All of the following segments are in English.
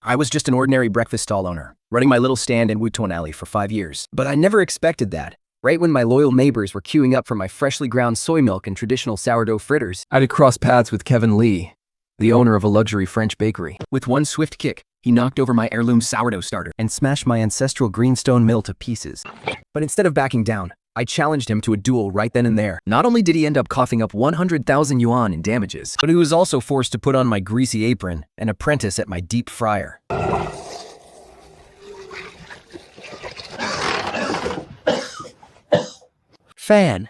I was just an ordinary breakfast stall owner, running my little stand in Wuton Alley for 5 years. But I never expected that. Right when my loyal neighbors were queuing up for my freshly ground soy milk and traditional sourdough fritters, I'd cross paths with Kevin Lee, the owner of a luxury French bakery. With one swift kick, he knocked over my heirloom sourdough starter and smashed my ancestral greenstone mill to pieces. But instead of backing down, I challenged him to a duel right then and there. Not only did he end up coughing up 100,000 yuan in damages, but he was also forced to put on my greasy apron and apprentice at my deep fryer. Fan.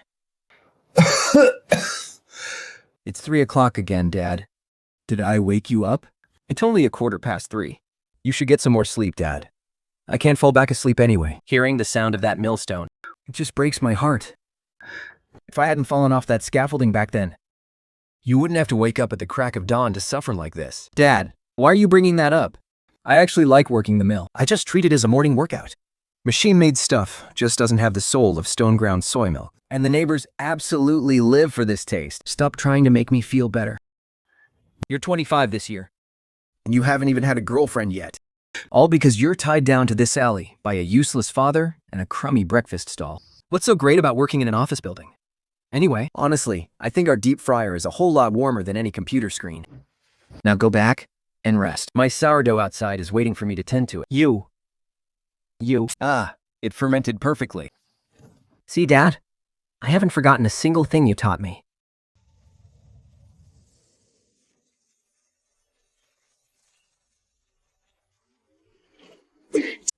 It's 3 o'clock again, Dad. Did I wake you up? It's only 3:15. You should get some more sleep, Dad. I can't fall back asleep anyway. Hearing the sound of that millstone, it just breaks my heart. If I hadn't fallen off that scaffolding back then, you wouldn't have to wake up at the crack of dawn to suffer like this. Dad, why are you bringing that up? I actually like working the mill. I just treat it as a morning workout. Machine-made stuff just doesn't have the soul of stone-ground soy milk. And the neighbors absolutely live for this taste. Stop trying to make me feel better. You're 25 this year, and you haven't even had a girlfriend yet. All because you're tied down to this alley by a useless father and a crummy breakfast stall. What's so great about working in an office building? Anyway, honestly, I think our deep fryer is a whole lot warmer than any computer screen. Now go back and rest. My sourdough outside is waiting for me to tend to it. You. It fermented perfectly. See, Dad? I haven't forgotten a single thing you taught me.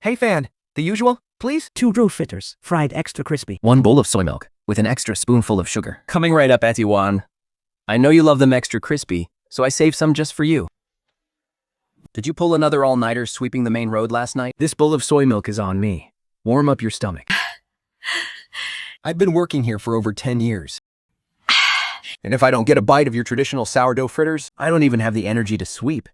Hey, Fan. The usual, please? 2 root fritters, fried extra crispy. 1 bowl of soy milk with an extra spoonful of sugar. Coming right up, Etiwan. I know you love them extra crispy, so I saved some just for you. Did you pull another all-nighter sweeping the main road last night? This bowl of soy milk is on me. Warm up your stomach. I've been working here for over 10 years. And if I don't get a bite of your traditional sourdough fritters, I don't even have the energy to sweep.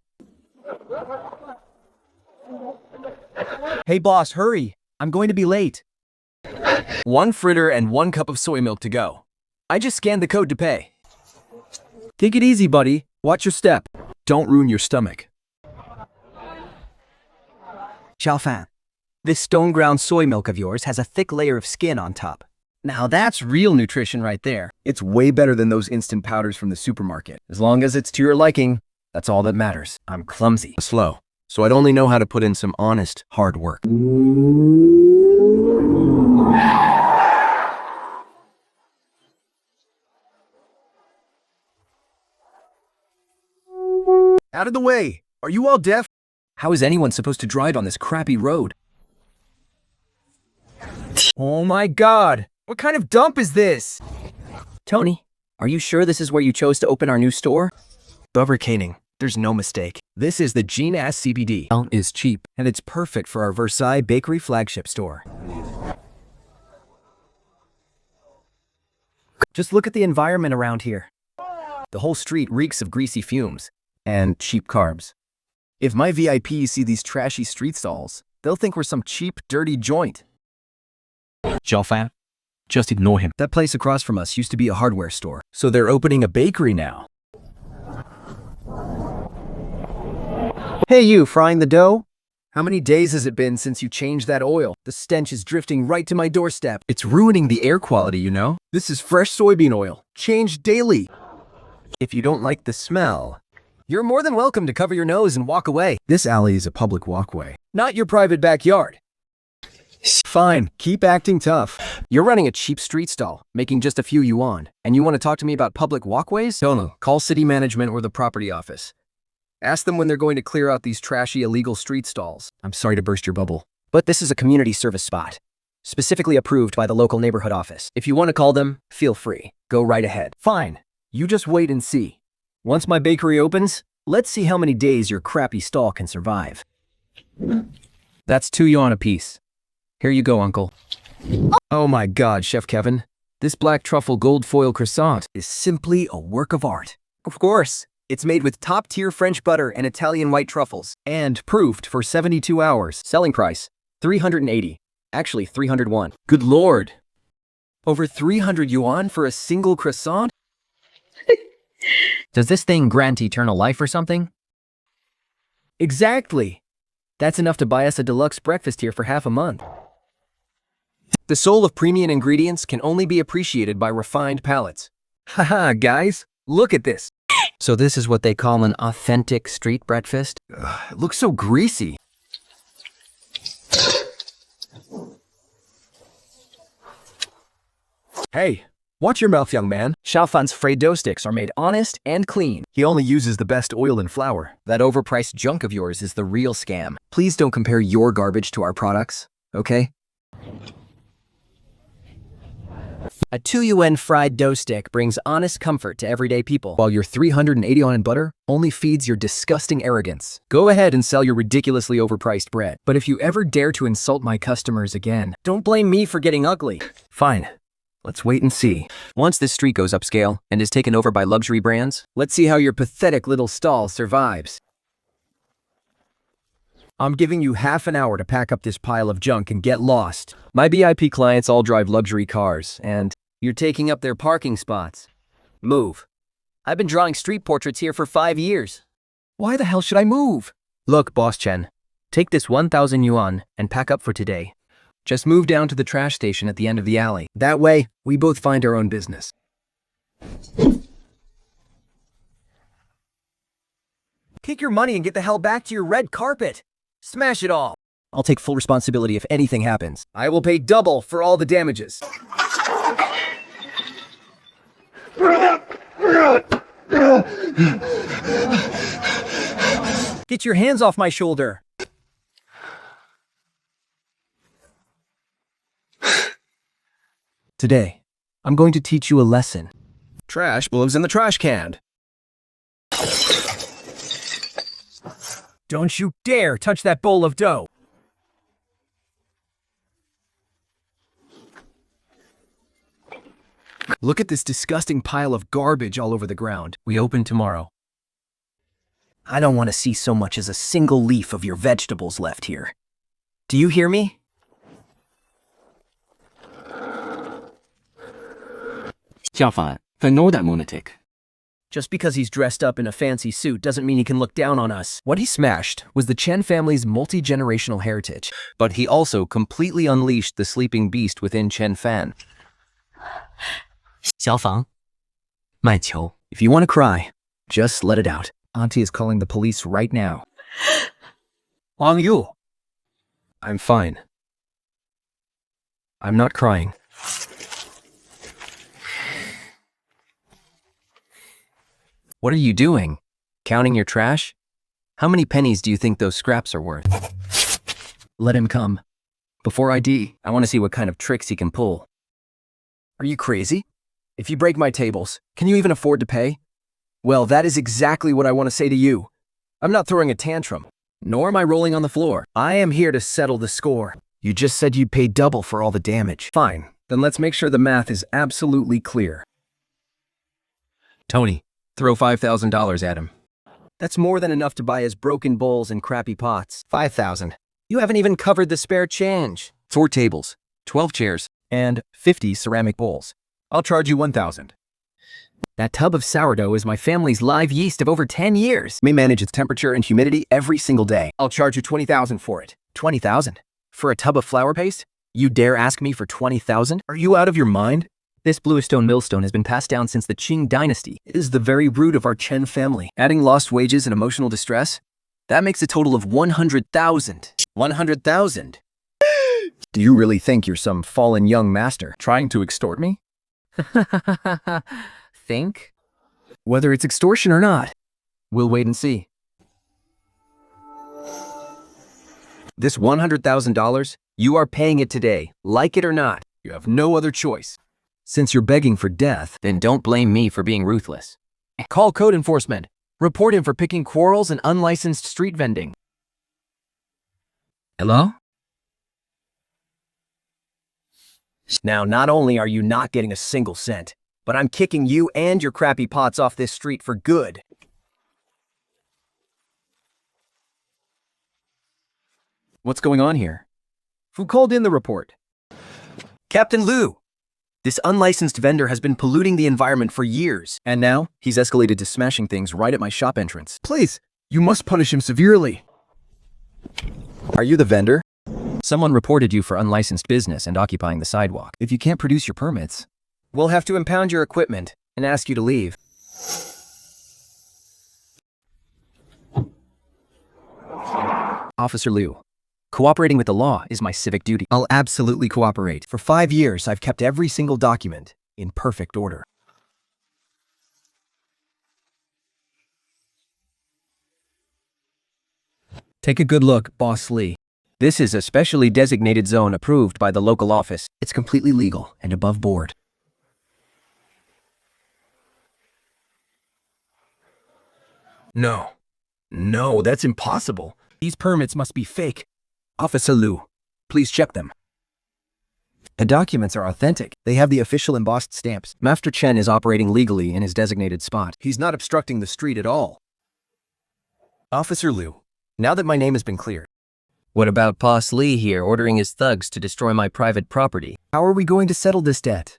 Hey boss, hurry. I'm going to be late. 1 fritter and 1 cup of soy milk to go. I just scanned the code to pay. Take it easy, buddy. Watch your step. Don't ruin your stomach. Chen Fan, this stone-ground soy milk of yours has a thick layer of skin on top. Now that's real nutrition right there. It's way better than those instant powders from the supermarket. As long as it's to your liking, that's all that matters. I'm clumsy, slow, so I'd only know how to put in some honest, hard work. Out of the way! Are you all deaf? How is anyone supposed to drive on this crappy road? Oh my god! What kind of dump is this? Tony, are you sure this is where you chose to open our new store? Buvercaning. There's no mistake. This is the Gene-ass CBD. Is cheap, and it's perfect for our Versailles Bakery flagship store. Just look at the environment around here. The whole street reeks of greasy fumes and cheap carbs. If my VIPs see these trashy street stalls, they'll think we're some cheap, dirty joint. Chen Fan, just ignore him. That place across from us used to be a hardware store, so they're opening a bakery now. Hey you, frying the dough? How many days has it been since you changed that oil? The stench is drifting right to my doorstep. It's ruining the air quality, you know? This is fresh soybean oil, changed daily. If you don't like the smell, you're more than welcome to cover your nose and walk away. This alley is a public walkway, not your private backyard. Fine, keep acting tough. You're running a cheap street stall, making just a few yuan, and you want to talk to me about public walkways? No. Call city management or the property office. Ask them when they're going to clear out these trashy illegal street stalls. I'm sorry to burst your bubble, but this is a community service spot, specifically approved by the local neighborhood office. If you want to call them, feel free. Go right ahead. Fine, you just wait and see. Once my bakery opens, let's see how many days your crappy stall can survive. That's 2 yuan apiece. Here you go, Uncle. Oh my god, Chef Kevin. This black truffle gold foil croissant is simply a work of art. Of course, it's made with top-tier French butter and Italian white truffles, and proofed for 72 hours. Selling price, 380. Actually, 301. Good lord. Over 300 yuan for a single croissant? Does this thing grant eternal life or something? Exactly. That's enough to buy us a deluxe breakfast here for half a month. The soul of premium ingredients can only be appreciated by refined palates. Haha, guys, look at this. So this is what they call an authentic street breakfast? It looks so greasy. Hey, watch your mouth, young man. Xiao Fan's fried dough sticks are made honest and clean. He only uses the best oil and flour. That overpriced junk of yours is the real scam. Please don't compare your garbage to our products, okay? A 2 UN fried dough stick brings honest comfort to everyday people. While your 380 on butter only feeds your disgusting arrogance. Go ahead and sell your ridiculously overpriced bread. But if you ever dare to insult my customers again, Don't blame me for getting ugly. fine. Let's wait and see. Once this street goes upscale and is taken over by luxury brands, let's see how your pathetic little stall survives. I'm giving you half an hour to pack up this pile of junk and get lost. My VIP clients all drive luxury cars, and you're taking up their parking spots. Move. I've been drawing street portraits here for 5 years. Why the hell should I move? Look, Boss Chen, take this 1,000 yuan and pack up for today. Just move down to the trash station at the end of the alley. That way, we both find our own business. Take your money and get the hell back to your red carpet. Smash it all. I'll take full responsibility if anything happens. I will pay double for all the damages. Get your hands off my shoulder. Today, I'm going to teach you a lesson. Trash lives in the trash can. Don't you dare touch that bowl of dough. Look at this disgusting pile of garbage all over the ground. We open tomorrow. I don't want to see so much as a single leaf of your vegetables left here. Do you hear me? Xiao Fan, ignore that lunatic. Just because he's dressed up in a fancy suit doesn't mean he can look down on us. What he smashed was the Chen family's multi-generational heritage, but he also completely unleashed the sleeping beast within Chen Fan. 小房，卖球。 If you want to cry, just let it out. Auntie is calling the police right now. Wang Yu. I'm fine. I'm not crying. What are you doing? Counting your trash? How many pennies do you think those scraps are worth? Let him come. Before I want to see what kind of tricks he can pull. Are you crazy? If you break my tables, can you even afford to pay? Well, that is exactly what I want to say to you. I'm not throwing a tantrum, nor am I rolling on the floor. I am here to settle the score. You just said you'd pay double for all the damage. Fine, then let's make sure the math is absolutely clear. Tony, throw $5,000 at him. That's more than enough to buy his broken bowls and crappy pots. 5,000. You haven't even covered the spare change. 4 tables, 12 chairs, and 50 ceramic bowls. I'll charge you 1,000. That tub of sourdough is my family's live yeast of over 10 years. May manage its temperature and humidity every single day. I'll charge you 20,000 for it. 20,000? For a tub of flour paste? You dare ask me for 20,000? Are you out of your mind? This bluestone millstone has been passed down since the Qing dynasty. It is the very root of our Chen family. Adding lost wages and emotional distress? That makes a total of 100,000. 100,000? Do you really think you're some fallen young master trying to extort me? Think? Whether it's extortion or not, we'll wait and see. This $100,000, you are paying it today, like it or not. You have no other choice. Since you're begging for death, then don't blame me for being ruthless. Call code enforcement. Report him for picking quarrels and unlicensed street vending. Hello? Now, not only are you not getting a single cent, but I'm kicking you and your crappy pots off this street for good. What's going on here? Who called in the report? Captain Liu. This unlicensed vendor has been polluting the environment for years, and now he's escalated to smashing things right at my shop entrance. Please, you must punish him severely. Are you the vendor? Someone reported you for unlicensed business and occupying the sidewalk. If you can't produce your permits, we'll have to impound your equipment and ask you to leave. Officer Liu, cooperating with the law is my civic duty. I'll absolutely cooperate. For 5 years, I've kept every single document in perfect order. Take a good look, Boss Lee. This is a specially designated zone approved by the local office. It's completely legal and above board. No. No, that's impossible. These permits must be fake. Officer Liu, please check them. The documents are authentic. They have the official embossed stamps. Master Chen is operating legally in his designated spot. He's not obstructing the street at all. Officer Liu, now that my name has been cleared, what about Boss Lee here ordering his thugs to destroy my private property? How are we going to settle this debt?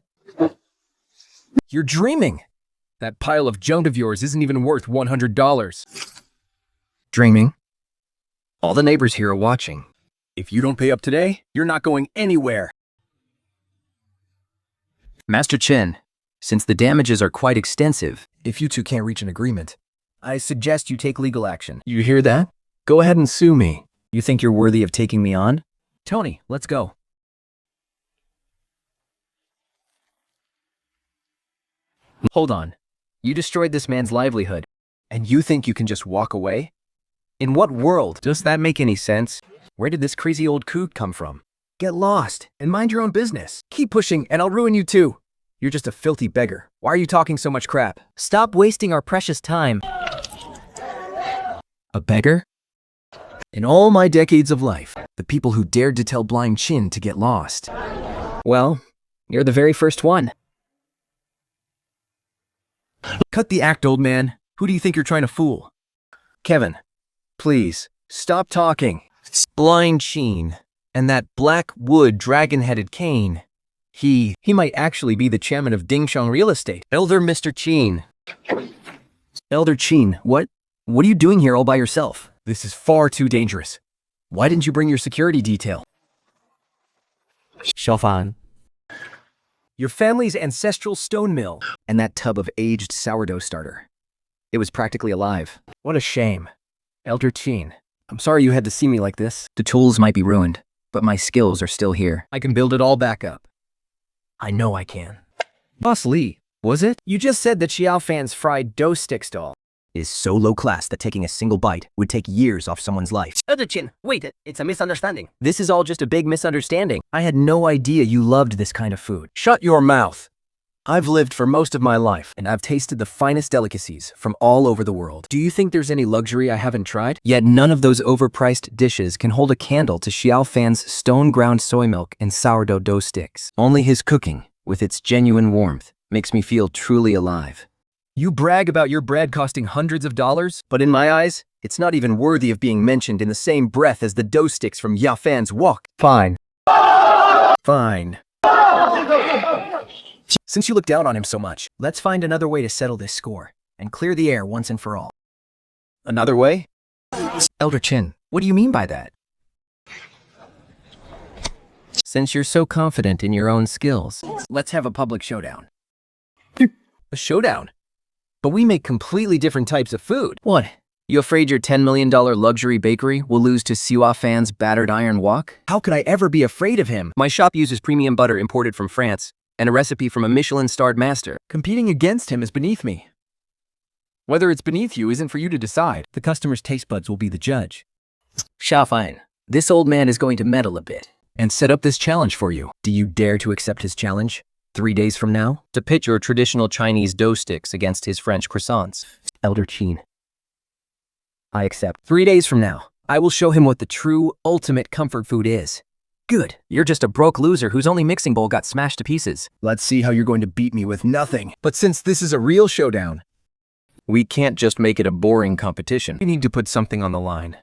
You're dreaming. That pile of junk of yours isn't even worth $100. Dreaming? All the neighbors here are watching. If you don't pay up today, you're not going anywhere. Master Chen, since the damages are quite extensive, if you two can't reach an agreement, I suggest you take legal action. You hear that? Go ahead and sue me. You think you're worthy of taking me on? Tony, let's go. Hold on. You destroyed this man's livelihood, and you think you can just walk away? In what world does that make any sense? Where did this crazy old coot come from? Get lost and mind your own business. Keep pushing and I'll ruin you too. You're just a filthy beggar. Why are you talking so much crap? Stop wasting our precious time. A beggar? In all my decades of life, the people who dared to tell Blind Chin to get lost. Well, you're the very first one. Cut the act, old man. Who do you think you're trying to fool? Kevin, please, stop talking. Blind Chin and that black wood dragon-headed cane. He might actually be the chairman of Dingshang Real Estate. Elder Mr. Chin. Elder Chin, what are you doing here all by yourself? This is far too dangerous. Why didn't you bring your security detail? Chen Fan. Your family's ancestral stone mill and that tub of aged sourdough starter. It was practically alive. What a shame. Elder Chin, I'm sorry you had to see me like this. The tools might be ruined, but my skills are still here. I can build it all back up. I know I can. Boss Lee, was it? You just said that Xiao Fan's fried dough stick stall is so low class that taking a single bite would take years off someone's life. Elder Chen, wait, it's a misunderstanding. This is all just a big misunderstanding. I had no idea you loved this kind of food. Shut your mouth. I've lived for most of my life, and I've tasted the finest delicacies from all over the world. Do you think there's any luxury I haven't tried? Yet none of those overpriced dishes can hold a candle to Xiao Fan's stone-ground soy milk and sourdough dough sticks. Only his cooking, with its genuine warmth, makes me feel truly alive. You brag about your bread costing hundreds of dollars, but in my eyes, it's not even worthy of being mentioned in the same breath as the dough sticks from Yao Fan's wok. Fine. Fine. Since you look down on him so much, let's find another way to settle this score and clear the air once and for all. Another way? Elder Chin, what do you mean by that? Since you're so confident in your own skills, let's have a public showdown. A showdown? But we make completely different types of food. What? You afraid your $10 million luxury bakery will lose to Siwa Fan's battered iron wok? How could I ever be afraid of him? My shop uses premium butter imported from France and a recipe from a Michelin-starred master. Competing against him is beneath me. Whether it's beneath you isn't for you to decide. The customer's taste buds will be the judge. Xiao Fan, this old man is going to meddle a bit and set up this challenge for you. Do you dare to accept his challenge? 3 days from now? To pit your traditional Chinese dough sticks against his French croissants. Elder Chin, I accept. 3 days from now, I will show him what the true, ultimate comfort food is. Good. You're just a broke loser whose only mixing bowl got smashed to pieces. Let's see how you're going to beat me with nothing. But since this is a real showdown, we can't just make it a boring competition. We need to put something on the line.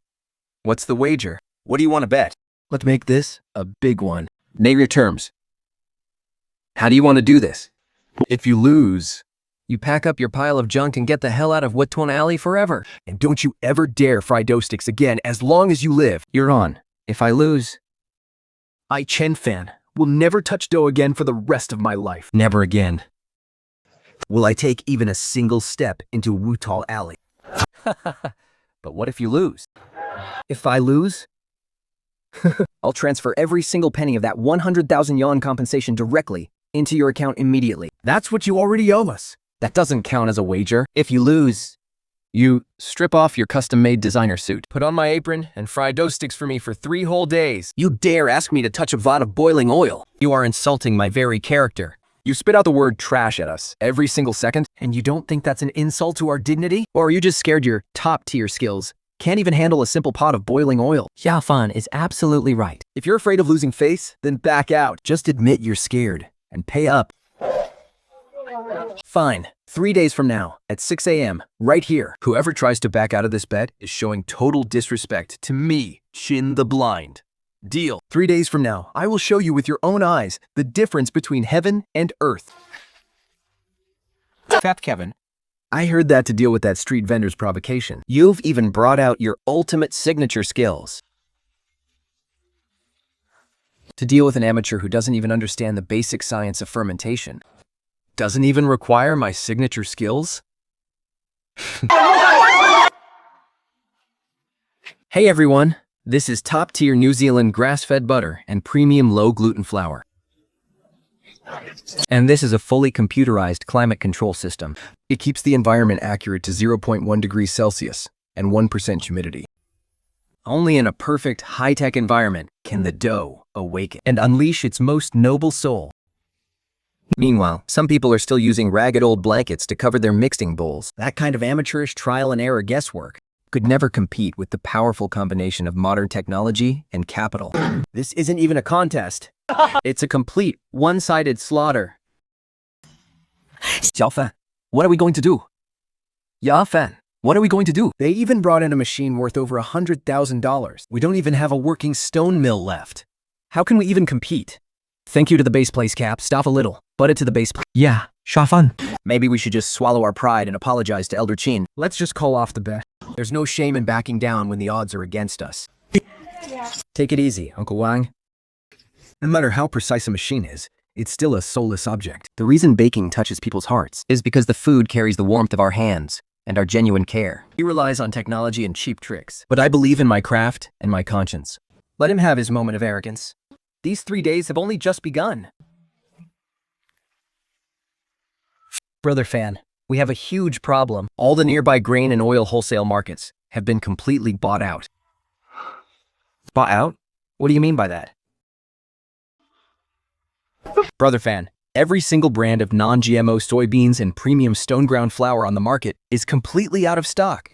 What's the wager? What do you want to bet? Let's make this a big one. Name your terms. How do you want to do this? If you lose, you pack up your pile of junk and get the hell out of Wettuan Alley forever. And don't you ever dare fry dough sticks again as long as you live. You're on. If I lose, I, Chen Fan, will never touch dough again for the rest of my life. never again will I take even a single step into Wutal Alley. But what if you lose? If I lose, I'll transfer every single penny of that 100,000 yuan compensation directly into your account immediately. That's what you already owe us. That doesn't count as a wager. If you lose, you strip off your custom-made designer suit, put on my apron, and fry dough sticks for me for 3 whole days. You dare ask me to touch a vat of boiling oil. You are insulting my very character. You spit out the word trash at us every single second, and you don't think that's an insult to our dignity? Or are you just scared your top-tier skills can't even handle a simple pot of boiling oil? Xiao Fan is absolutely right. If you're afraid of losing face, then back out. Just admit you're scared and pay up. Fine. 3 days from now, at 6 a.m., right here. Whoever tries to back out of this bet is showing total disrespect to me, Chin the Blind. Deal. 3 days from now, I will show you with your own eyes the difference between heaven and earth. Fat Kevin. I heard that to deal with that street vendor's provocation. You've even brought out your ultimate signature skills. To deal with an amateur who doesn't even understand the basic science of fermentation. Doesn't even require my signature skills? Hey everyone, this is top-tier New Zealand grass-fed butter and premium low-gluten flour. And this is a fully computerized climate control system. It keeps the environment accurate to 0.1 degrees Celsius and 1% humidity. Only in a perfect, high-tech environment can the dough awaken and unleash its most noble soul. Meanwhile, some people are still using ragged old blankets to cover their mixing bowls. That kind of amateurish trial-and-error guesswork could never compete with the powerful combination of modern technology and capital. This isn't even a contest. It's a complete, one-sided slaughter. Xiao Fan, what are we going to do? Ya Fan, what are we going to do? They even brought in a machine worth over $100,000. We don't even have a working stone mill left. How can we even compete? Thank you to the base place cap. Stop a little. Butt it to the base. Yeah, Chen Fan. Maybe we should just swallow our pride and apologize to Elder Qin. Let's just call off the bet. There's no shame in backing down when the odds are against us. Take it easy, Uncle Wang. No matter how precise a machine is, it's still a soulless object. The reason baking touches people's hearts is because the food carries the warmth of our hands and our genuine care. He relies on technology and cheap tricks. But I believe in my craft and my conscience. Let him have his moment of arrogance. These 3 days have only just begun. Brother Fan, we have a huge problem. All the nearby grain and oil wholesale markets have been completely bought out. Bought out? What do you mean by that? Brother Fan, every single brand of non-GMO soybeans and premium stone ground flour on the market is completely out of stock.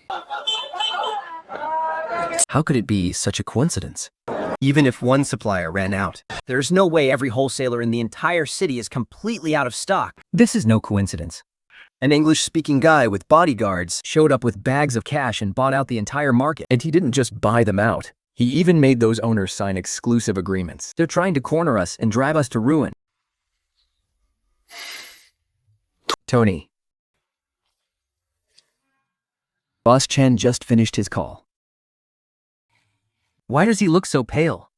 How could it be such a coincidence? Even if one supplier ran out, there's no way every wholesaler in the entire city is completely out of stock. This is no coincidence. An English-speaking guy with bodyguards showed up with bags of cash and bought out the entire market. And he didn't just buy them out. He even made those owners sign exclusive agreements. They're trying to corner us and drive us to ruin. Tony. Boss Chen just finished his call. Why does he look so pale?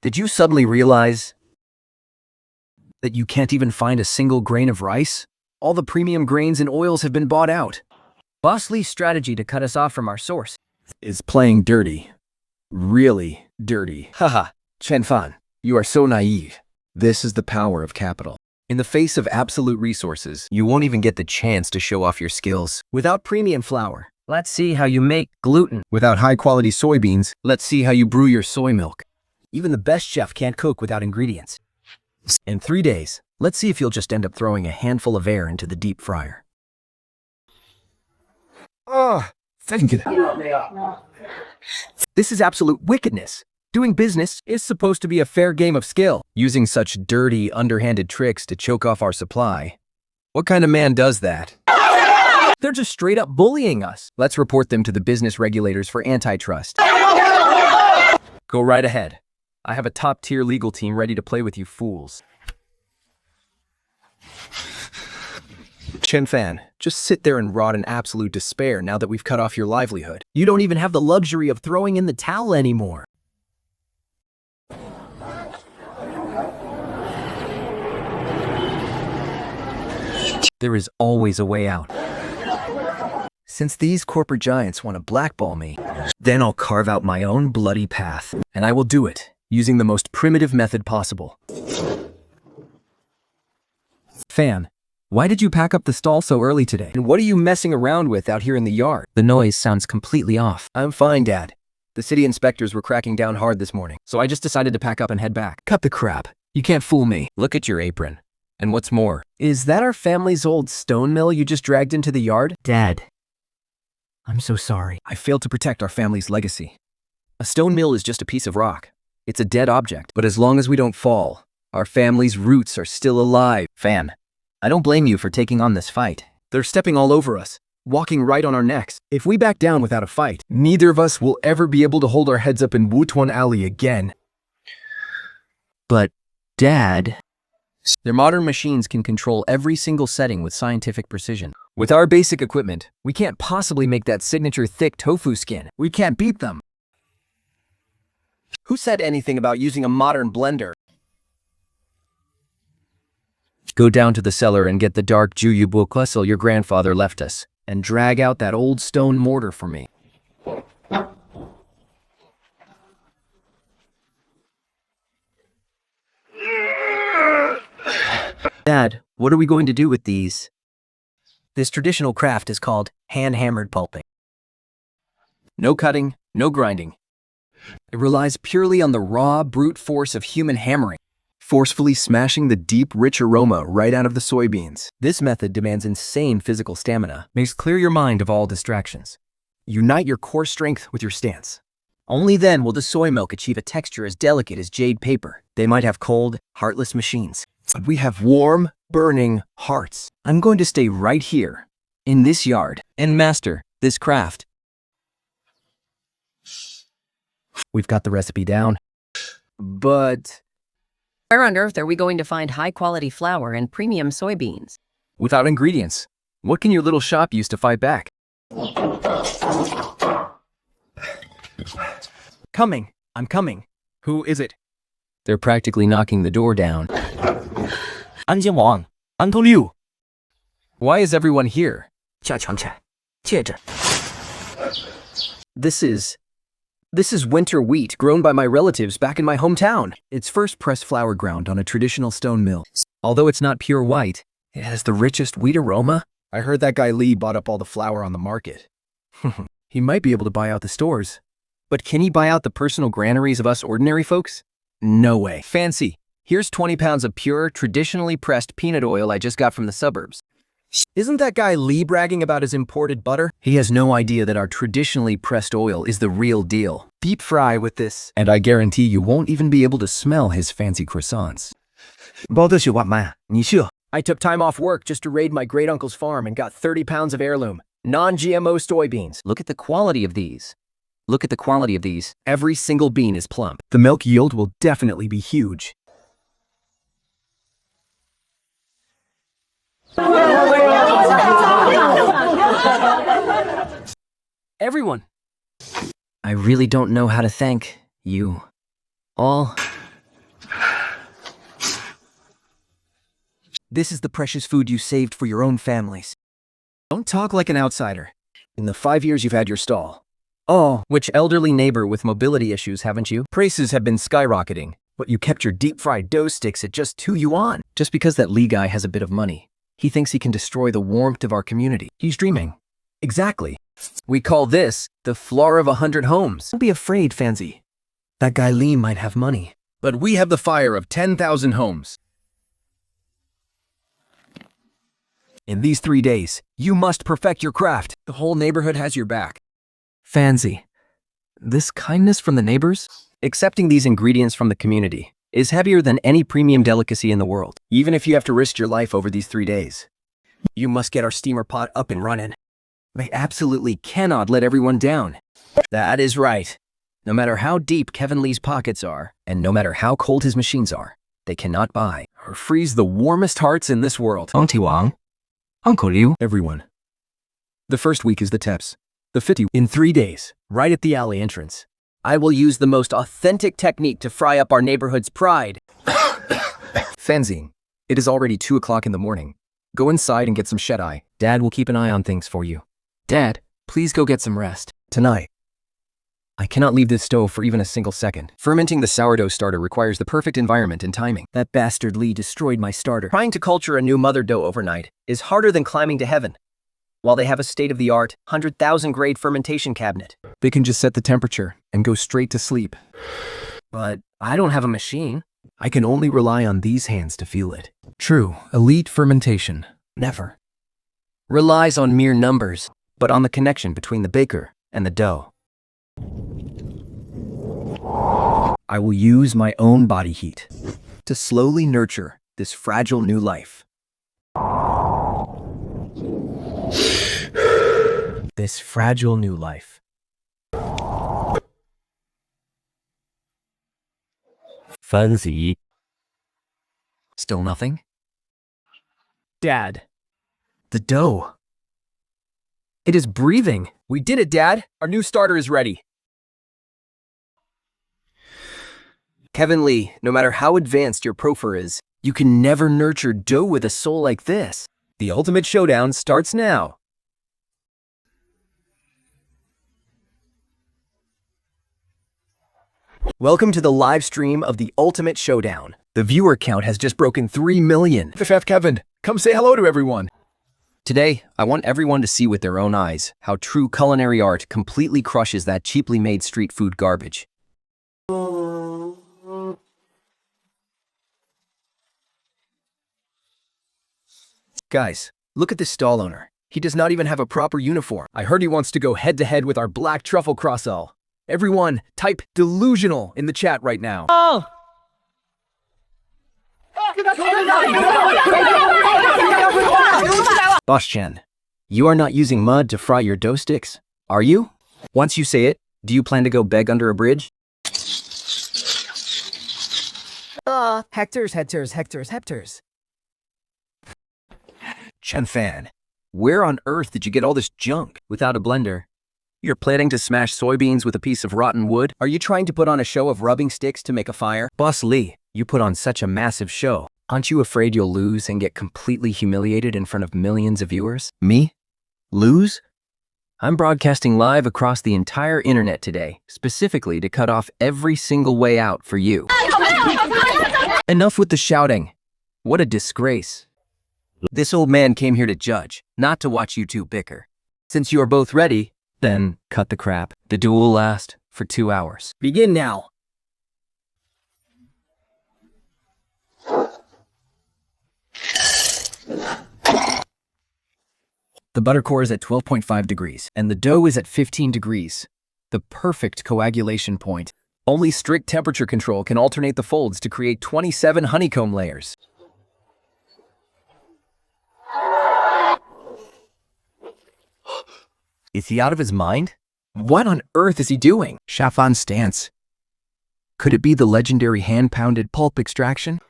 Did you suddenly realize that you can't even find a single grain of rice? All the premium grains and oils have been bought out. Boss Lee's strategy to cut us off from our source is playing dirty. Really dirty. Haha, Chen Fan, you are so naive. This is the power of capital. In the face of absolute resources, you won't even get the chance to show off your skills. Without premium flour, let's see how you make gluten. Without high-quality soybeans, let's see how you brew your soy milk. Even the best chef can't cook without ingredients. In 3 days, let's see if you'll just end up throwing a handful of air into the deep fryer. Thank you. This is absolute wickedness. Doing business is supposed to be a fair game of skill. Using such dirty, underhanded tricks to choke off our supply. What kind of man does that? They're just straight up bullying us. Let's report them to the business regulators for antitrust. Go right ahead. I have a top-tier legal team ready to play with you fools. Chen Fan, just sit there and rot in absolute despair now that we've cut off your livelihood. You don't even have the luxury of throwing in the towel anymore. There is always a way out. Since these corporate giants want to blackball me, then I'll carve out my own bloody path. And I will do it using the most primitive method possible. Fan, why did you pack up the stall so early today? And what are you messing around with out here in the yard? The noise sounds completely off. I'm fine, Dad. The city inspectors were cracking down hard this morning, so I just decided to pack up and head back. Cut the crap. You can't fool me. Look at your apron. And what's more, Is that our family's old stone mill you just dragged into the yard? Dad, I'm so sorry. I failed to protect our family's legacy. A stone mill is just a piece of rock. It's a dead object. But as long as we don't fall, our family's roots are still alive. Fan, I don't blame you for taking on this fight. They're stepping all over us, walking right on our necks. If we back down without a fight, neither of us will ever be able to hold our heads up in Wutuan Alley again. But, Dad, their modern machines can control every single setting with scientific precision. With our basic equipment, we can't possibly make that signature thick tofu skin. We can't beat them. Who said anything about using a modern blender? Go down to the cellar and get the dark Juyu Bukwesel your grandfather left us, and drag out that old stone mortar for me. Dad, what are we going to do with these? This traditional craft is called hand-hammered pulping. No cutting, no grinding. It relies purely on the raw, brute force of human hammering, Forcefully smashing the deep, rich aroma right out of the soybeans. This method demands insane physical stamina, makes clear your mind of all distractions. Unite your core strength with your stance. Only then will the soy milk achieve a texture as delicate as jade paper. They might have cold, heartless machines, But we have warm, burning hearts. I'm going to stay right here, in this yard, and master this craft. We've got the recipe down. But Where on earth are we going to find high-quality flour and premium soybeans? Without ingredients, what can your little shop use to fight back? coming, I'm coming. Who is it? They're practically knocking the door down. 安监王，安头六， Why is everyone here? 下强菜，接着 This is winter wheat grown by my relatives back in my hometown. It's first pressed flour ground on a traditional stone mill. Although it's not pure white, it has the richest wheat aroma. I heard that guy Lee bought up all the flour on the market. He might be able to buy out the stores. But can he buy out the personal granaries of us ordinary folks? No way. Fancy. Here's 20 pounds of pure, traditionally pressed peanut oil I just got from the suburbs. Isn't that guy Lee bragging about his imported butter? He has no idea that our traditionally pressed oil is the real deal. Deep fry with this. And I guarantee you won't even be able to smell his fancy croissants. 包的是what man？你是 I took time off work just to raid my great-uncle's farm and got 30 pounds of heirloom, non-GMO soybeans. Look at the quality of these. Look at the quality of these. Every single bean is plump. The milk yield will definitely be huge. Everyone! I really don't know how to thank you all. This is the precious food you saved for your own families. Don't talk like an outsider. In the 5 years you've had your stall. Oh, which elderly neighbor with mobility issues haven't you? Prices have been skyrocketing, but you kept your deep-fried dough sticks at just 2 yuan. Just because that Lee guy has a bit of money, he thinks he can destroy the warmth of our community. He's dreaming. Exactly. We call this the floor of 100 homes. Don't be afraid, Fancy. That guy Lee might have money. But we have the fire of 10,000 homes. In these 3 days, you must perfect your craft. The whole neighborhood has your back. Fancy. This kindness from the neighbors? Accepting these ingredients from the community is heavier than any premium delicacy in the world. Even if you have to risk your life over these 3 days, you must get our steamer pot up and running. They absolutely cannot let everyone down. That is right. No matter how deep Kevin Lee's pockets are, and no matter how cold his machines are, they cannot buy or freeze the warmest hearts in this world. 王体王， Uncle Liu. Everyone. The first week is the Teps. The 50 in 3 days, right at the alley entrance. I will use the most authentic technique to fry up our neighborhood's pride. Fanzine. It is already 2 o'clock in the morning. Go inside and get some shut-eye. Dad will keep an eye on things for you. Dad, please go get some rest. Tonight. I cannot leave this stove for even a single second. Fermenting the sourdough starter requires the perfect environment and timing. That bastard Lee destroyed my starter. Trying to culture a new mother dough overnight is harder than climbing to heaven. While they have a state-of-the-art, 100,000-grade fermentation cabinet. They can just set the temperature and go straight to sleep. But I don't have a machine. I can only rely on these hands to feel it. True, elite fermentation. Never. Relies on mere numbers, but on the connection between the baker and the dough. I will use my own body heat to slowly nurture this fragile new life. This fragile new life. Still nothing? Dad. The dough. It is breathing. We did it, Dad. Our new starter is ready. Kevin Lee, no matter how advanced your proffer is, you can never nurture dough with a soul like this. The ultimate showdown starts now. Welcome to the live stream of the Ultimate Showdown. The viewer count has just broken 3 million. FF Kevin, come say hello to everyone. Today, I want everyone to see with their own eyes how true culinary art completely crushes that cheaply made street food garbage. Guys, look at this stall owner. He does not even have a proper uniform. I heard he wants to go head-to-head with our black truffle croissant. Everyone, type delusional in the chat right now. Boss Chen, you are not using mud to fry your dough sticks, are you? Once you say it, do you plan to go beg under a bridge? Hectors. Chen Fan, where on earth did you get all this junk? Without a blender. You're planning to smash soybeans with a piece of rotten wood? Are you trying to put on a show of rubbing sticks to make a fire? Boss Lee, you put on such a massive show. Aren't you afraid you'll lose and get completely humiliated in front of millions of viewers? Me? Lose? I'm broadcasting live across the entire internet today, specifically to cut off every single way out for you. Enough with the shouting. What a disgrace. This old man came here to judge, not to watch you two bicker. Since you are both ready, then cut the crap. The duel will last for 2 hours. Begin now. The butter core is at 12.5 degrees, and the dough is at 15 degrees. The perfect coagulation point. Only strict temperature control can alternate the folds to create 27 honeycomb layers. Is he out of his mind? What on earth is he doing? Chen Fan's stance. Could it be the legendary hand-pounded pulp extraction?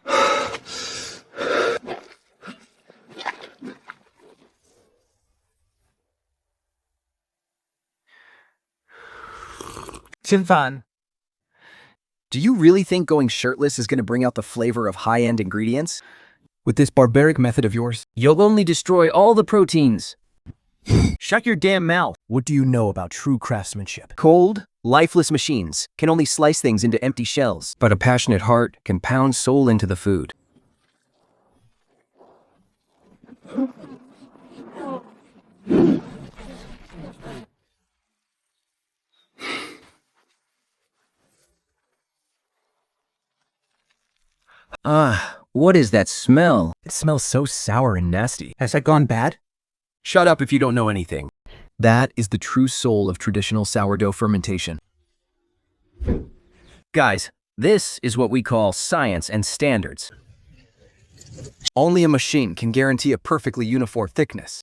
Chen Fan. Do you really think going shirtless is going to bring out the flavor of high-end ingredients? With this barbaric method of yours? You'll only destroy all the proteins. Shut your damn mouth. What do you know about true craftsmanship? Cold, lifeless machines can only slice things into empty shells. But a passionate heart can pound soul into the food. What is that smell? It smells so sour and nasty. Has that gone bad? Shut up if you don't know anything. That is the true soul of traditional sourdough fermentation. Guys, this is what we call science and standards. Only a machine can guarantee a perfectly uniform thickness.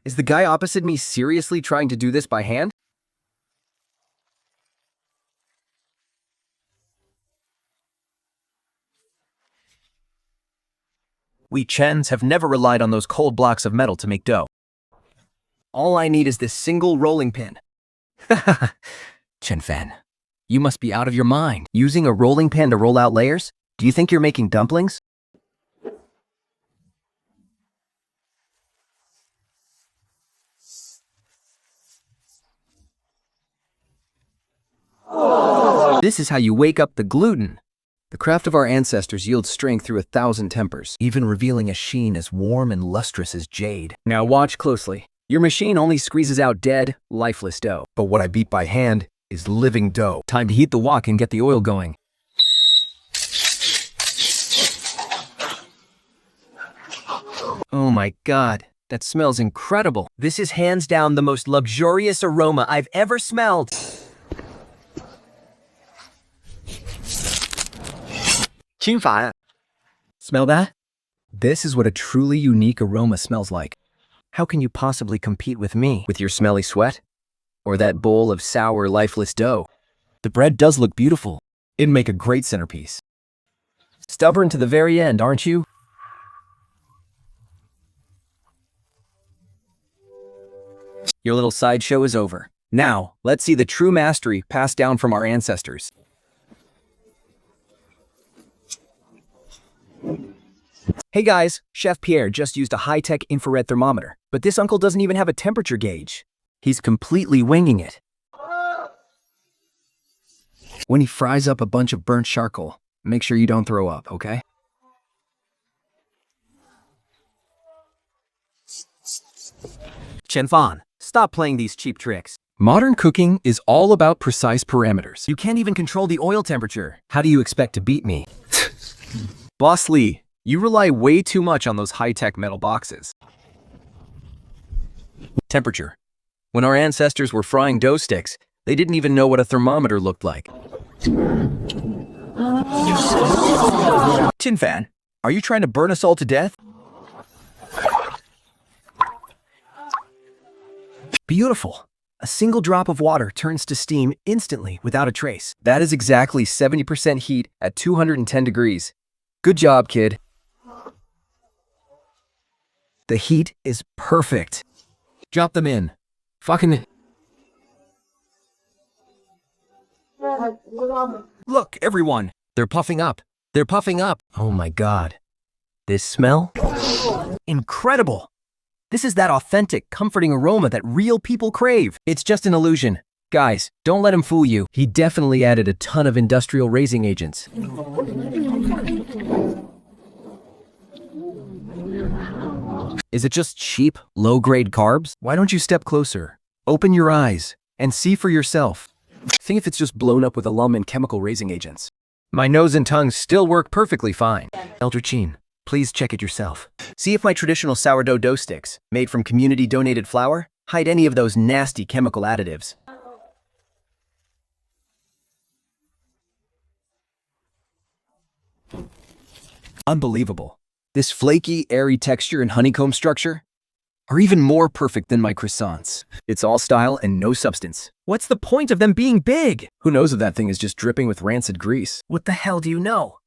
Is the guy opposite me seriously trying to do this by hand? We Chens have never relied on those cold blocks of metal to make dough. All I need is this single rolling pin. Chen Fan, you must be out of your mind. Using a rolling pin to roll out layers? Do you think you're making dumplings? This is how you wake up the gluten. The craft of our ancestors yields strength through 1,000 tempers, even revealing a sheen as warm and lustrous as jade. Now watch closely. Your machine only squeezes out dead, lifeless dough. But what I beat by hand is living dough. Time to heat the wok and get the oil going. Oh my god, that smells incredible. This is hands down the most luxurious aroma I've ever smelled. Chen Fan. Smell that? This is what a truly unique aroma smells like. How can you possibly compete with me? With your smelly sweat? Or that bowl of sour, lifeless dough? The bread does look beautiful. It'd make a great centerpiece. Stubborn to the very end, aren't you? Your little sideshow is over. Now, let's see the true mastery passed down from our ancestors. Hey guys, Chef Pierre just used a high-tech infrared thermometer, but this uncle doesn't even have a temperature gauge. He's completely winging it. When he fries up a bunch of burnt charcoal, make sure you don't throw up, okay? Chen Fan, stop playing these cheap tricks. Modern cooking is all about precise parameters. You can't even control the oil temperature. How do you expect to beat me? Boss Lee, you rely way too much on those high-tech metal boxes. Temperature. When our ancestors were frying dough sticks, they didn't even know what a thermometer looked like. Chen Fan, are you trying to burn us all to death? Beautiful. A single drop of water turns to steam instantly without a trace. That is exactly 70% heat at 210 degrees. Good job, kid. The heat is perfect. Drop them in. Fucking... Look, everyone. They're puffing up. They're puffing up. Oh my god. This smell? Incredible. This is that authentic, comforting aroma that real people crave. It's just an illusion. Guys, don't let him fool you. He definitely added a ton of industrial raising agents. Is it just cheap, low-grade carbs? Why don't you step closer? Open your eyes and see for yourself. Think if it's just blown up with alum and chemical raising agents. My nose and tongue still work perfectly fine. Elder Chen, please check it yourself. See if my traditional sourdough dough sticks, made from community-donated flour, hide any of those nasty chemical additives. Unbelievable. This flaky, airy texture and honeycomb structure are even more perfect than my croissants. It's all style and no substance. What's the point of them being big? Who knows if that thing is just dripping with rancid grease? What the hell do you know?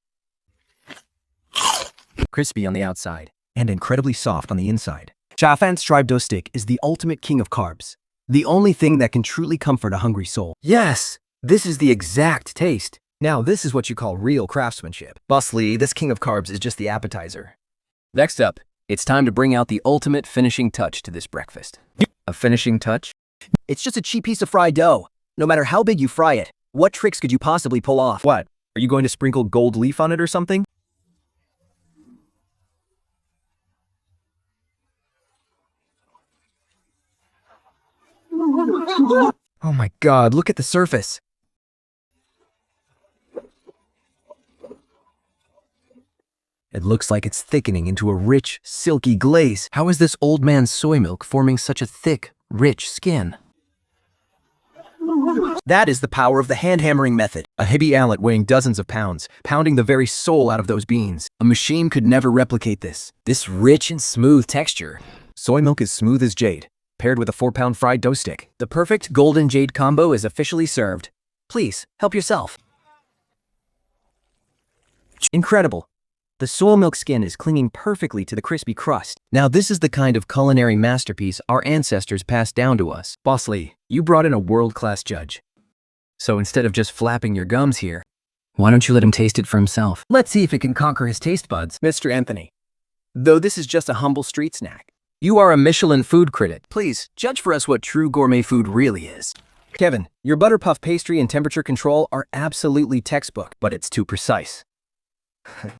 Crispy on the outside and incredibly soft on the inside. Chen Fan's tribe dough stick is the ultimate king of carbs. The only thing that can truly comfort a hungry soul. Yes, this is the exact taste. Now this is what you call real craftsmanship. Boss Lee, this king of carbs is just the appetizer. Next up, it's time to bring out the ultimate finishing touch to this breakfast. A finishing touch? It's just a cheap piece of fried dough. No matter how big you fry it, what tricks could you possibly pull off? What? Are you going to sprinkle gold leaf on it or something? Oh my god, look at the surface. It looks like it's thickening into a rich, silky glaze. How is this old man's soy milk forming such a thick, rich skin? That is the power of the hand-hammering method. A heavy allet weighing dozens of pounds, pounding the very soul out of those beans. A machine could never replicate this. This rich and smooth texture. Soy milk is smooth as jade, paired with a 4-pound fried dough stick. The perfect golden jade combo is officially served. Please, help yourself. Incredible. The soy milk skin is clinging perfectly to the crispy crust. Now this is the kind of culinary masterpiece our ancestors passed down to us. Boss Lee, you brought in a world-class judge. So instead of just flapping your gums here, Why don't you let him taste it for himself? let's see if it can conquer his taste buds. Mr. Anthony, though this is just a humble street snack, You are a Michelin food critic. Please, judge for us what true gourmet food really is. Kevin, your butter puff pastry and temperature control are absolutely textbook, But it's too precise.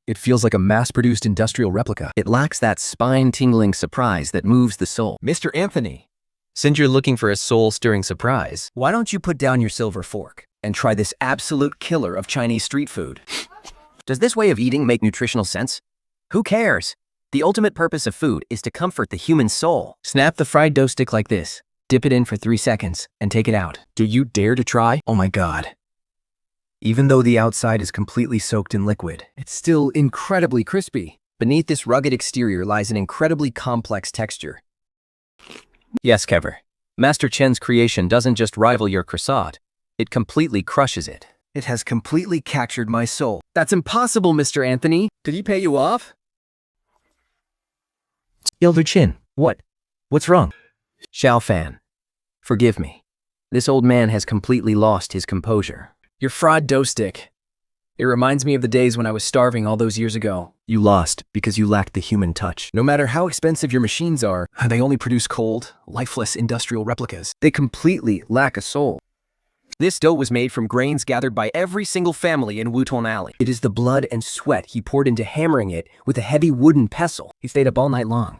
it feels like a mass-produced industrial replica. It lacks that spine-tingling surprise that moves the soul. Mr. Anthony, Since you're looking for a soul-stirring surprise, why don't you put down your silver fork and try this absolute killer of Chinese street food? does this way of eating make nutritional sense? Who cares? The ultimate purpose of food is to comfort the human soul. Snap the fried dough stick like this, dip it in for 3 seconds, and take it out. Do you dare to try? Oh my God. Even though the outside is completely soaked in liquid, it's still incredibly crispy. Beneath this rugged exterior lies an incredibly complex texture. Yes, Kever. Master Chen's creation doesn't just rival your croissant, it completely crushes it. It has completely captured my soul. That's impossible, Mr. Anthony. Did he pay you off? Elder Chen, what's wrong? Chen Fan, forgive me. This old man has completely lost his composure. Your fried dough stick. It reminds me of the days when I was starving all those years ago. You lost because you lacked the human touch. No matter how expensive your machines are, they only produce cold, lifeless industrial replicas. They completely lack a soul. This dough was made from grains gathered by every single family in Wuton Alley. It is the blood and sweat he poured into hammering it with a heavy wooden pestle. He stayed up all night long,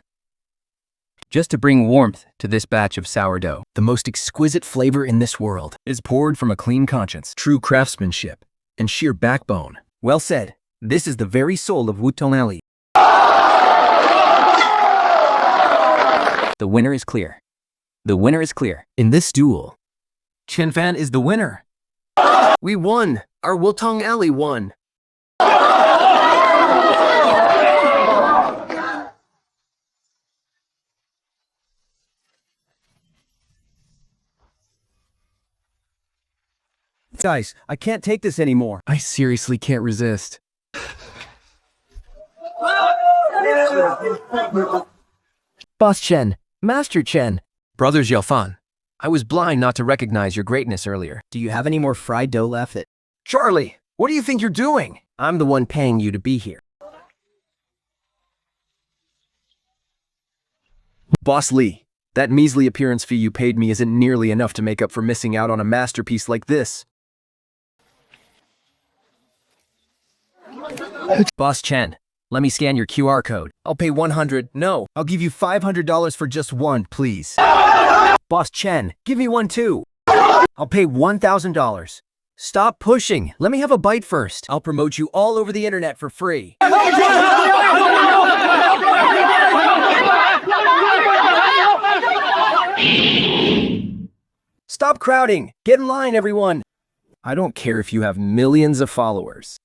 Just to bring warmth to this batch of sourdough. the most exquisite flavor in this world is poured from a clean conscience, true craftsmanship, and sheer backbone. Well said. This is the very soul of Wuton Alley. The winner is clear. The winner is clear. In this duel, Chen Fan is the winner. We won. Our Wuton Alley won. Guys, I can't take this anymore. I seriously can't resist. Boss Chen, Master Chen. Brother Xiaofan, I was blind not to recognize your greatness earlier. Do you have any more fried dough left? Charlie, what do you think you're doing? I'm the one paying you to be here. Boss Lee, that measly appearance fee you paid me isn't nearly enough to make up for missing out on a masterpiece like this. Boss Chen, let me scan your QR code. I'll pay 100. No, I'll give you $500 for just one, please. Boss Chen, give me one too. I'll pay $1,000. Stop pushing. Let me have a bite first. I'll promote you all over the internet for free. Stop crowding. Get in line, everyone. I don't care if you have millions of followers,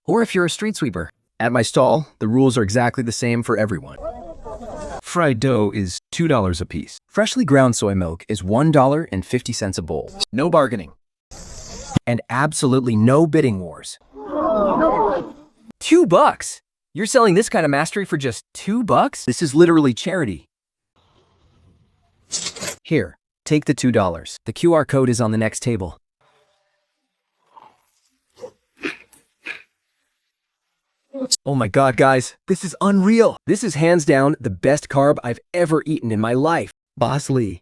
Or if you're a street sweeper. at my stall, the rules are exactly the same for everyone. Fried dough is $2 a piece. Freshly ground soy milk is $1.50 a bowl. No bargaining. And absolutely no bidding wars. $2? You're selling this kind of mastery for just $2? This is literally charity. Here, take the $2. The QR code is on the next table. Oh my God, guys, this is unreal. This is hands down the best carb I've ever eaten in my life. Boss Lee.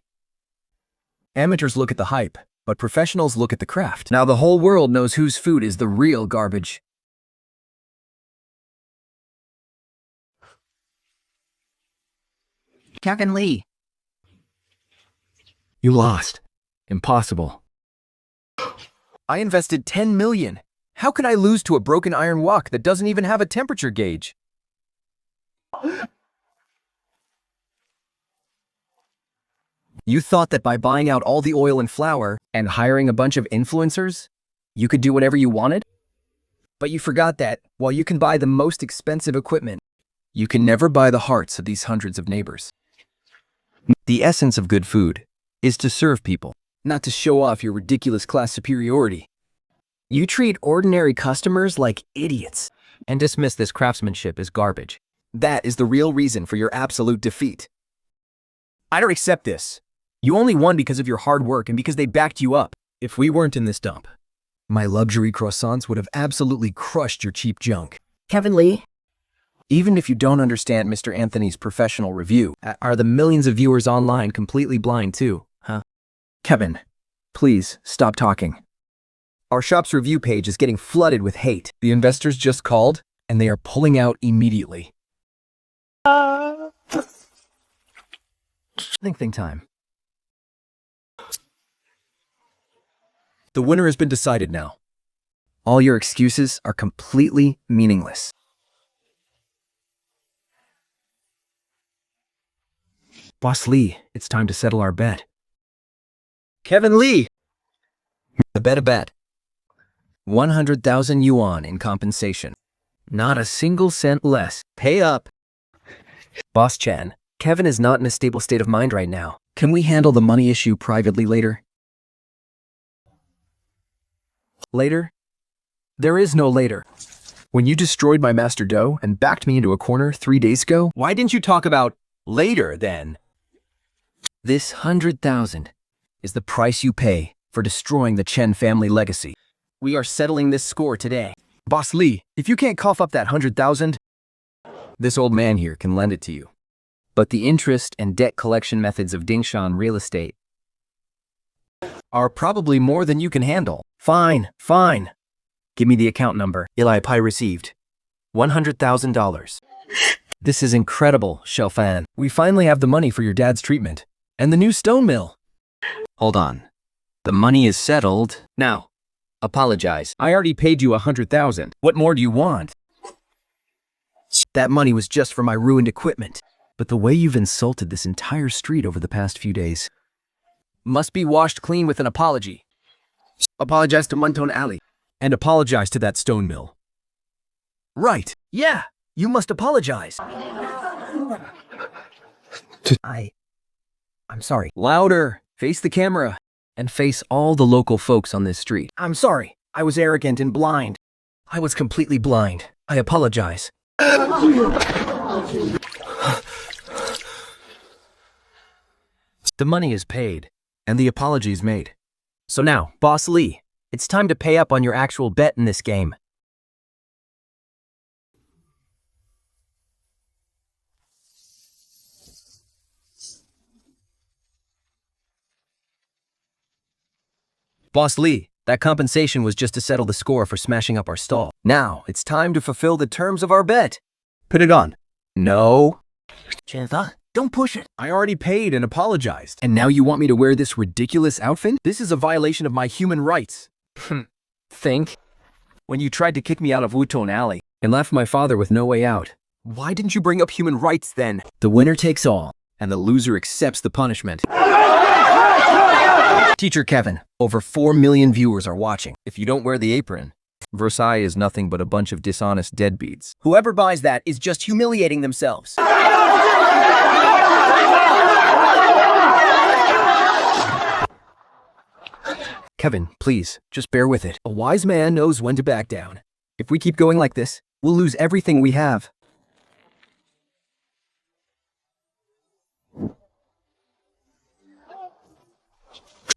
Amateurs look at the hype, but professionals look at the craft. Now the whole world knows whose food is the real garbage. Kevin Lee. You lost. Impossible. I invested 10 million. How can I lose to a broken iron wok that doesn't even have a temperature gauge? You thought that by buying out all the oil and flour and hiring a bunch of influencers, you could do whatever you wanted? But you forgot that, while you can buy the most expensive equipment, you can never buy the hearts of these hundreds of neighbors. The essence of good food is to serve people, not to show off your ridiculous class superiority. You treat ordinary customers like idiots. and dismiss this craftsmanship as garbage. That is the real reason for your absolute defeat. I don't accept this. You only won because of your hard work and because they backed you up. If we weren't in this dump, my luxury croissants would have absolutely crushed your cheap junk. Kevin Lee? Even if you don't understand Mr. Anthony's professional review, Are the millions of viewers online completely blind too, huh? Kevin, please stop talking. Our shop's review page is getting flooded with hate. The investors just called, and they are pulling out immediately. Think time. The winner has been decided now. All your excuses are completely meaningless. Boss Lee, it's time to settle our bet. Kevin Lee! The bet. 100,000 yuan in compensation. Not a single cent less. Pay up. Boss Chen, Kevin is not in a stable state of mind right now. Can we handle the money issue privately later? Later? There is no later. When you destroyed my Master Do and backed me into a corner 3 days ago, why didn't you talk about later then? This 100,000 is the price you pay for destroying the Chen family legacy. We are settling this score today. Boss Lee, if you can't cough up that 100,000, this old man here can lend it to you. But the interest and debt collection methods of Dingshan real estate are probably more than you can handle. Fine. Give me the account number. Eli Pai received $100,000. This is incredible, Chen Fan. We finally have the money for your dad's treatment and the new stone mill. Hold on. The money is settled. Now, apologize. I already paid you 100,000. What more do you want? That money was just for my ruined equipment. But the way you've insulted this entire street over the past few days must be washed clean with an apology. Apologize to Muntone Alley. And apologize to that stone mill. Right. Yeah, you must apologize. I'm sorry. Louder. Face the camera. And face all the local folks on this street. I'm sorry. I was arrogant and blind. I was completely blind. I apologize. The money is paid, and the apology is made. So now, Boss Lee, it's time to pay up on your actual bet in this game. Boss Lee, that compensation was just to settle the score for smashing up our stall. Now, it's time to fulfill the terms of our bet. Put it on. No. Chen Fan, don't push it. I already paid and apologized. And now you want me to wear this ridiculous outfit? This is a violation of my human rights. Think. When you tried to kick me out of Wutong Alley and left my father with no way out, why didn't you bring up human rights then? The winner takes all, and the loser accepts the punishment. Teacher Kevin, over 4 million viewers are watching. If you don't wear the apron, Versailles is nothing but a bunch of dishonest deadbeats. Whoever buys that is just humiliating themselves. Kevin, please, just bear with it. A wise man knows when to back down. If we keep going like this, we'll lose everything we have.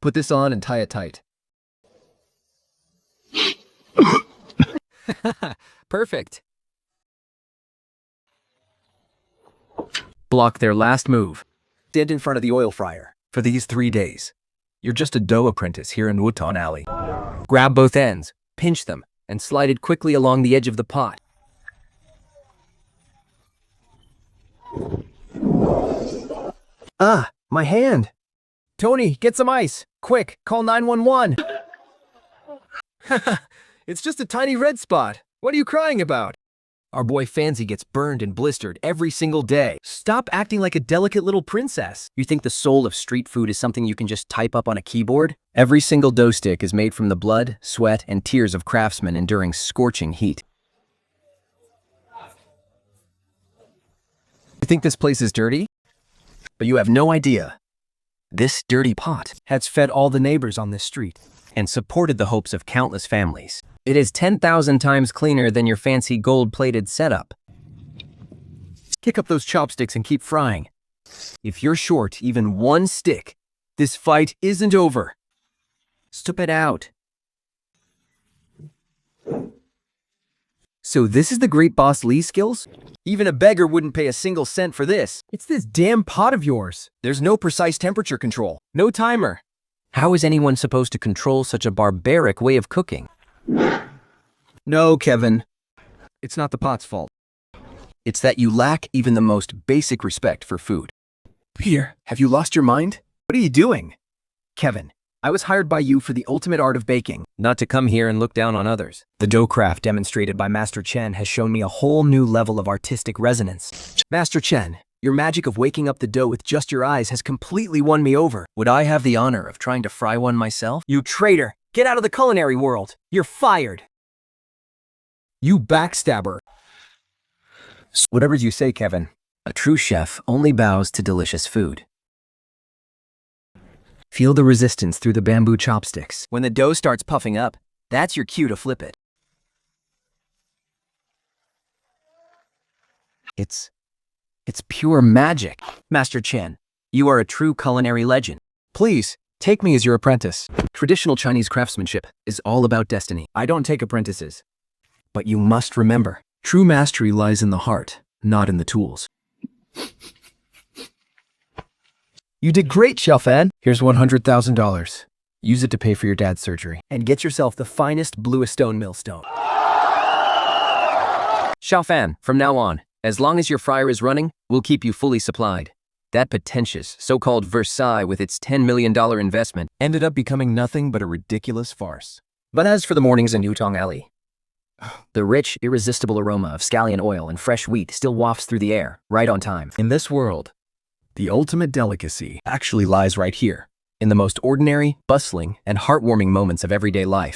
Put this on and tie it tight. Perfect. Block their last move. Stand in front of the oil fryer for these 3 days. You're just a dough apprentice here in Wutong Alley. Grab both ends, pinch them, and slide it quickly along the edge of the pot. Ah, my hand. Tony, get some ice. Quick, call 911. It's just a tiny red spot. What are you crying about? Our boy Fancy gets burned and blistered every single day. Stop acting like a delicate little princess. You think the soul of street food is something you can just type up on a keyboard? Every single dough stick is made from the blood, sweat, and tears of craftsmen enduring scorching heat. You think this place is dirty? But you have no idea. This dirty pot has fed all the neighbors on this street and supported the hopes of countless families. It is 10,000 times cleaner than your fancy gold-plated setup. Kick up those chopsticks and keep frying. If you're short even one stick, this fight isn't over. Stop it out. So this is the great boss Lee skills? Even a beggar wouldn't pay a single cent for this. It's this damn pot of yours. There's no precise temperature control, no timer. How is anyone supposed to control such a barbaric way of cooking? No, Kevin. It's not the pot's fault. It's that you lack even the most basic respect for food. Peter, have you lost your mind? What are you doing? Kevin, I was hired by you for the ultimate art of baking. Not to come here and look down on others. The dough craft demonstrated by Master Chen has shown me a whole new level of artistic resonance. Master Chen, your magic of waking up the dough with just your eyes has completely won me over. Would I have the honor of trying to fry one myself? You traitor! Get out of the culinary world! You're fired! You backstabber! Whatever you say, Kevin. A true chef only bows to delicious food. Feel the resistance through the bamboo chopsticks. When the dough starts puffing up, that's your cue to flip it. It's pure magic. Master Chen, you are a true culinary legend. Please, take me as your apprentice. Traditional Chinese craftsmanship is all about destiny. I don't take apprentices. But you must remember, true mastery lies in the heart, not in the tools. You did great, Chen Fan. Here's $100,000. Use it to pay for your dad's surgery. And get yourself the finest bluest stone millstone. Chen Fan, from now on, as long as your fryer is running, we'll keep you fully supplied. That pretentious, so-called Versailles with its $10 million investment Ended up becoming nothing but a ridiculous farce. But as for the mornings in Yutong Alley, the rich, irresistible aroma of scallion oil and fresh wheat still wafts through the air, right on time. In this world, the ultimate delicacy actually lies right here, in the most ordinary, bustling, and heartwarming moments of everyday life.